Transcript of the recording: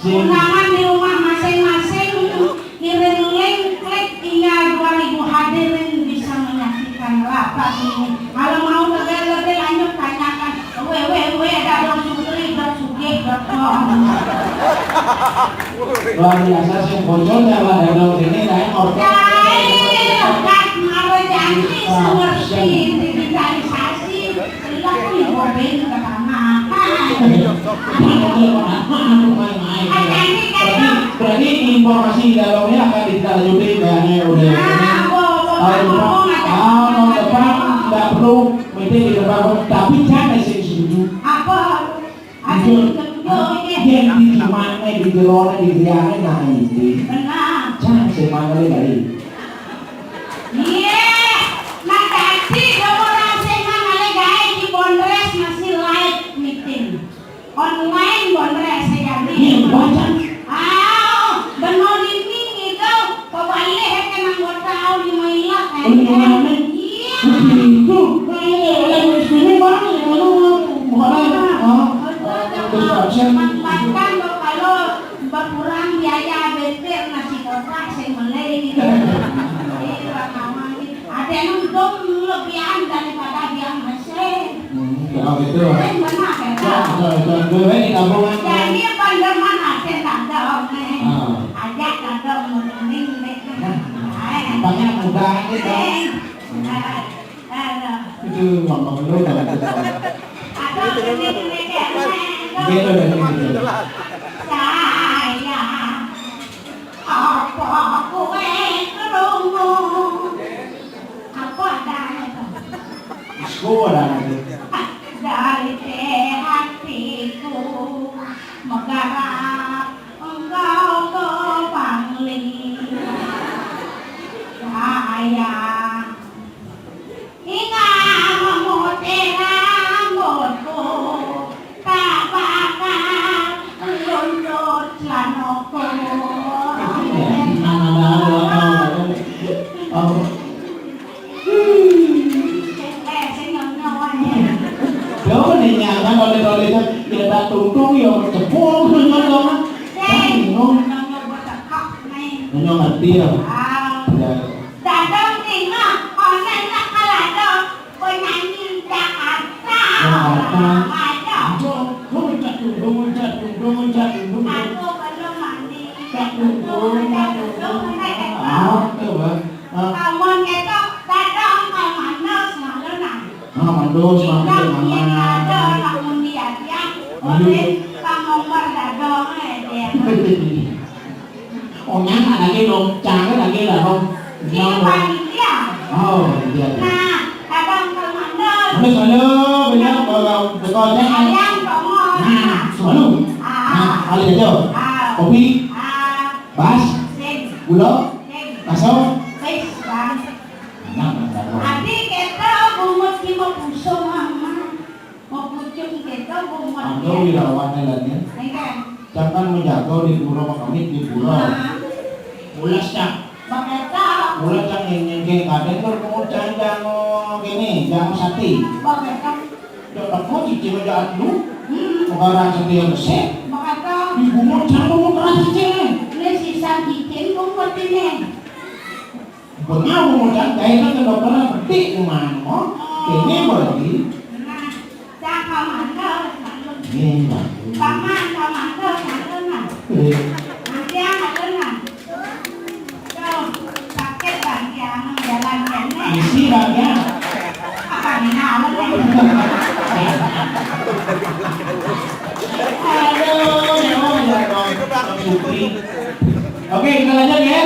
undangan di rumah masing-masing, kirim link, klik tinggal 2000 hadirin bisa menyaksikan rapat ini. Kalau mau lebih lanjut tanyakan www.dadongputri.sugih.com. Luar biasa sih bocornya lah Dadong ini kayak organ. Janji seperti digitalisasi, tidak diboben ke Berarti informasi di dalamnya akan ditindaklanjuti kayaknya udah tahun depan nggak perlu meeting di depan, tapi jangan sih setuju. Apa? Yang di mana di Jerone di Riane nah ini. Benar. Jangan sih manggil tadi. Iya, nah tadi orang sing manggil guys di Bondres masih live meeting online Bondres saya Iya baca. Benar ini itu kebalik kena anggota di Maila kan? Iya. Itu yang sini mana yang Bahkan kalau berkurang biaya bentir nasi kotak saya mulai ada yang untung lebihan daripada dia masih. Kalau gitu. Benar kan? Gue di kampung Jadi pandeman ada dadong ajak dadong mending banyak mudah itu. Itu ngomong lu kalau kita. Gitu gitu. Saya apa kue kerungu apa ada Sekolah nanti. dari hatiku menggarap engkau ke pangling saya ingat memutih rambutku tak bakal luntur celanokku Đâu này nhà ta gọi là người ta tụng trung nhiều cepol thôi nó đâu á. Nó mặt tiêu. Dadong tinggal online nak kalah dong, penyanyi Jakarta. Ada. Aku belum mandi. Kamu itu dadong mana semalam? Mandos Tinggal dia dadong, kamu dia oleh kamu berdadong dia. Oh nhắn là cái đồ trà cái là kia là không? Dia panitia. Oh iya. Nah, dadong mana? Ini saya benar kalau bekerja. Ayam kamu. Nah, selalu. Nah, kali aja. Kopi, bas, gula, bakso. Adik kita bumut di mau pusung mama, mau pucung kita bumut Ando wirawan lainnya. Jangan menjaga di pulau kami di pulau. Ulas cak. Ulas cak yang kadang kalau jangan gini, jangan sati. Jangan kau cicil aja dulu. Orang setia resep. Ibu mau cak mau keras cicil. Ini sisa bikin bumut ini. Benar mau cak kayak kan dokternya betik mana? Ini berarti. Cak mana? Ini. Paman mana? Nanti anak dengar. Tuh, sakit bagian jalan ini. Isi bagian. Apa nih nalar nih? Oke, kita lanjut ya.